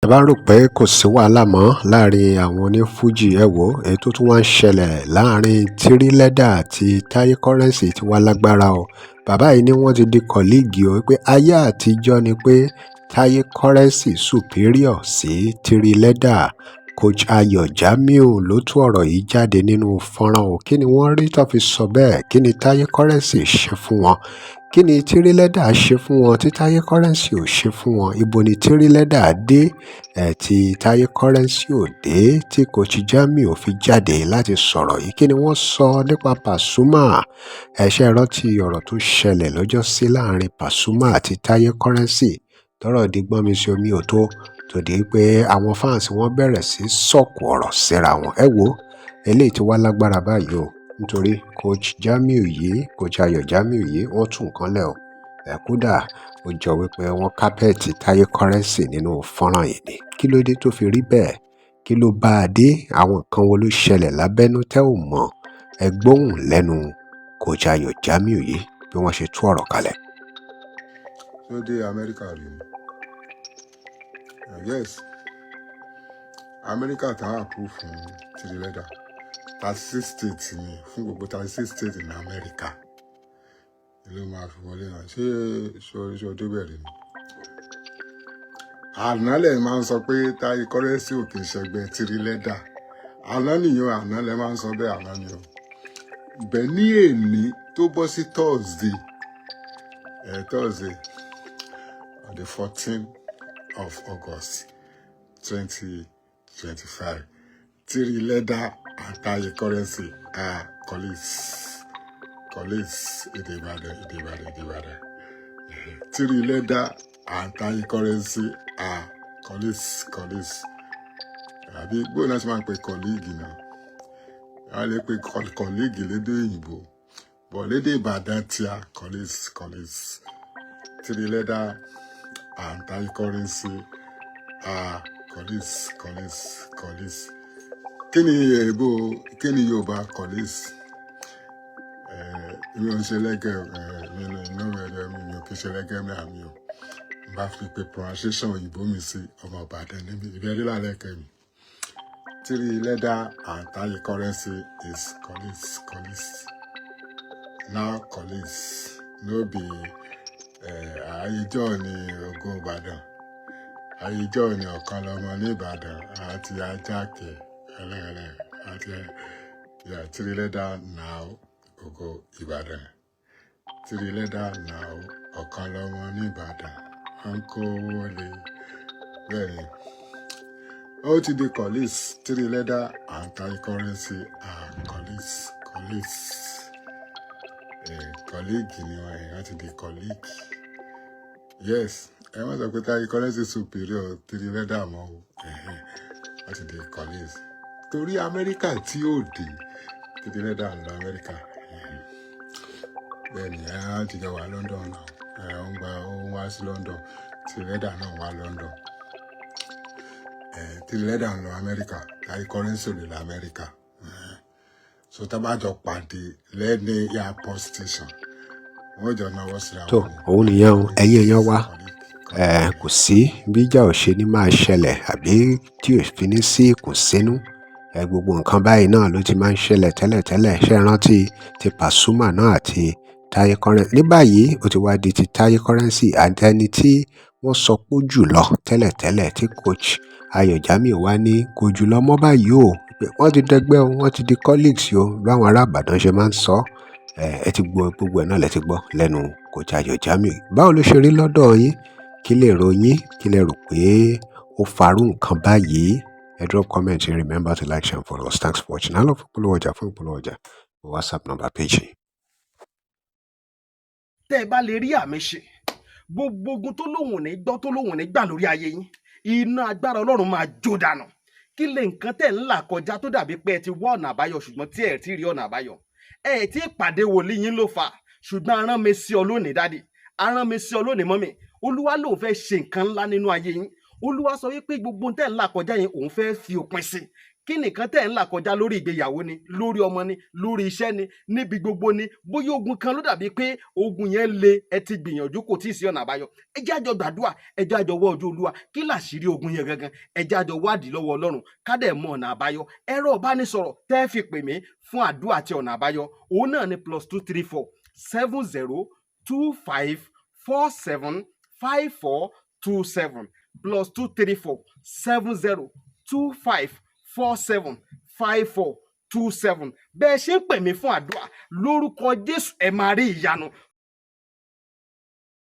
Ẹ bá rò pé kò sí wàhálà mọ́ láàrin àwọn onífújì ẹ wò èyí tó tún wá ń ṣẹlẹ̀ láàrin Tiri àti Taye Currency ti wá lágbára o. Bàbá yìí ni wọ́n ti di kọ̀líìgì o pé ayé àtijọ́ ni pé Taye Currency superior sí Tiri. Coach Ayo Jamiu ló tú ọ̀rọ̀ yìí jáde nínú fọ́nrán o. Kí ni wọ́n rí tó fi sọ bẹ́ẹ̀? Kí ni Taye Currency ṣe fún wọn? Kí ni Tiri ṣe fún wọn tí Taye Currency ò ṣe fún wọn? Ibo ni Tiri dé tí Taye Currency ò dé tí Coach Jamiu fi jáde láti sọ̀rọ̀ yìí? Kí ni wọ́n sọ nípa Pasuma? Ẹ ṣe rántí ọ̀rọ̀ tó ṣẹlẹ̀ lọ́jọ́ sí láàrin Pasuma àti Taye Currency tọ́rọ̀ di gbọ́nmi sí omi ò tó di pé àwọn fans wọn bẹ̀rẹ̀ sí sọ̀kò ọ̀rọ̀ síra wọn. Ẹ wo eléyìí tí wá lágbára báyìí o nítorí Coach Ayo Jamiu yìí wọ́n tún nǹkan lẹ̀ o. Kódà ó jọ wípé wọ́n kápẹ́ẹ̀tì Taye Currency nínú fọ́nrán yìí ni. Kí ló dé tó fi rí bẹ́ẹ̀? Kí ló bá a dé? Àwọn nǹkan wo ló ṣẹlẹ̀ lábẹ́nú tẹ́ ò mọ̀? Ẹ gbóhùn lẹ́nu Coach Ayo Jamiu yìí bí wọ́n ṣe tú ọ̀rọ̀ kalẹ̀. Ṣé ó dé Amẹ́ríkà rí ni? Yes, Amẹ́ríkà tá a kú fún Tiri 36 states ni fún gbogbo 36 states ní Amẹ́ríkà ló máa fi wọlé náà. Ṣé ṣo débẹ̀ rí ni? Àná lẹ̀ máa ń sọ pé Taye Currency ò kì í ṣẹgbẹ́ Tiri. Àná nìyẹn, àná lẹ̀ máa ń sọ bẹ́ẹ̀, àná ni o. Bẹ́ẹ̀ ní èní tó bọ́ sí Thursday on the 14th of August 2025. Tiri and Taye Currency are colleagues. Èdè Ìbàdàn. Tiri and Taye Currency are colleagues. Àbí gbọ́dọ̀ náà ṣe máa ń pe colleague náà. A lè pe colleague lédè òyìnbó. But lédè Ìbàdàn tí a colleagues. Tiri and Taye Currency are colleagues. Kí ni Yorùbá colleagues? Mi ò ń ṣe lẹ́gẹ̀ mi ò kí ṣe lẹ́gẹ̀ mi àmì o. Bá fi pe pronunciation òyìnbó mi sí ọmọ Ìbàdàn níbi ìbẹ̀rẹ̀ lálẹ́kẹ̀ mi. Tiri and Taye Currency is colleagues. Now colleagues. No be àyíjọ́ ni Ògo Ìbàdàn. Àyíjọ́ ni ọ̀kan lọ́mọ ní Ìbàdàn àti ajáke ẹlẹ́ẹ̀lẹ́ àti Tiri now Ògo Ìbàdàn. Tiri now ọ̀kan lọ́mọ ní Ìbàdàn. Uncle Wole. Bẹ́ẹ̀ni. Ó ti di colleagues. Tiri and Taye Currency are colleagues. Colleague ni wọ́n ti di colleague. Yes, ẹ wọ́n sọ pé Taye Currency superior Tiri mọ́ o. Wọ́n ti di colleagues. Torí Amẹ́ríkà tí ó dé Tiri ń lọ Amẹ́ríkà. Bẹ́ẹ̀ni, a ti jọ wà London náà. Ó wá sí London. Tiri náà wá London. Tiri ń lọ Amẹ́ríkà. Taye Currency lọ Amẹ́ríkà. So tá bá jọ pàdé lẹ́ni airport station. Wọ́n jọ náwó síra wọn. Tó òun nìyẹn o, ẹ̀yin èèyàn wa. Kò sí bí ìjà ò ṣe ní máa ṣẹlẹ̀ àbí tí ò fi ní sí ìkùnsínú. Gbogbo nǹkan báyìí náà ló ti máa ń ṣẹlẹ̀ tẹ́lẹ̀tẹ́lẹ̀. Ṣé ẹ rántí ti Pasuma náà àti Taye Currency? Ní báyìí ó ti wá di ti Taye Currency àti ẹni tí wọ́n sọ pé jù lọ tẹ́lẹ̀tẹ́lẹ̀ tí Coach Ayo Jamiu wá ní kò jù lọ mọ́ báyìí o. Wọ́n ti dẹgbẹ́ o, wọ́n ti di colleagues o. Báwọn ará Ìbàdàn ṣe máa ń sọ. Ẹ ti gbọ́ gbogbo ẹ̀ náà lẹ ti gbọ́ lẹ́nu Coach Ayo Jamiu. Báwo ló ṣe rí lọ́dọ̀ yín? Kí lè ròyìn? Kí lè rò pé ó farú nǹkan báyìí? Ẹ drop comment and remember to like, share and follow us. Thanks for watching. I love ìpolówó ọjà fún ìpolówó ọjà. WhatsApp number page. Tẹ́ ẹ bá lè rí àmì ṣe gbogbo ogun tó lóhùn ní gbọ́ tó lóhùn ní gbà lórí ayé yín, iná agbára Ọlọ́run máa jó dànù. Kí lè nǹkan tẹ́ ń là kọjá tó dàbí pé ẹ ti wá ọ̀nà àbáyọ ṣùgbọ́n tí ẹ ti rí ọ̀nà àbáyọ. Ẹ ti pàdé wòlíì yín ló fà, ṣùgbọ́n arán mi sí ọ lónìí dádì, arán mi sí ọ lónìí mọ́mì. Olúwa lòun fẹ́ ṣe nǹkan ńlá nínú ayé yín. Olúwa sọ wípé gbogbo tẹ́ ń là kọjá yẹn òun fẹ́ fi òpin sí. kí nìkan tẹ̀ ń là kọjá lórí ìgbéyàwó ni, lórí ọmọ ni, lórí iṣẹ́ ni, níbi gbogbo ni, bóyá ogun kan ló dàbí pé ogun yẹn le, ẹ ti gbìyànjú kò tíì sí ọ̀nà àbáyọ. Ẹ jẹ́ àjọ gbàdúrà, ẹ jẹ́ àjọ wá ojú Olúwa, kí làṣírí ogun yẹn gangan, ẹ jẹ́ àjọ wádìí lọ́wọ́ Ọlọ́run ká dẹ̀ mọ ọ̀nà àbáyọ. Ẹ̀rọ ìbánisọ̀rọ̀ tẹ́ fi pè mí fún àdúrà àti ọ̀nà àbáyọ òun náà ni +234 7025 475427 +234 7025 475427. bẹ́ẹ̀ ṣe ń pè mí fún àdúrà lórúkọ Jésù ẹ máa rí ìyanu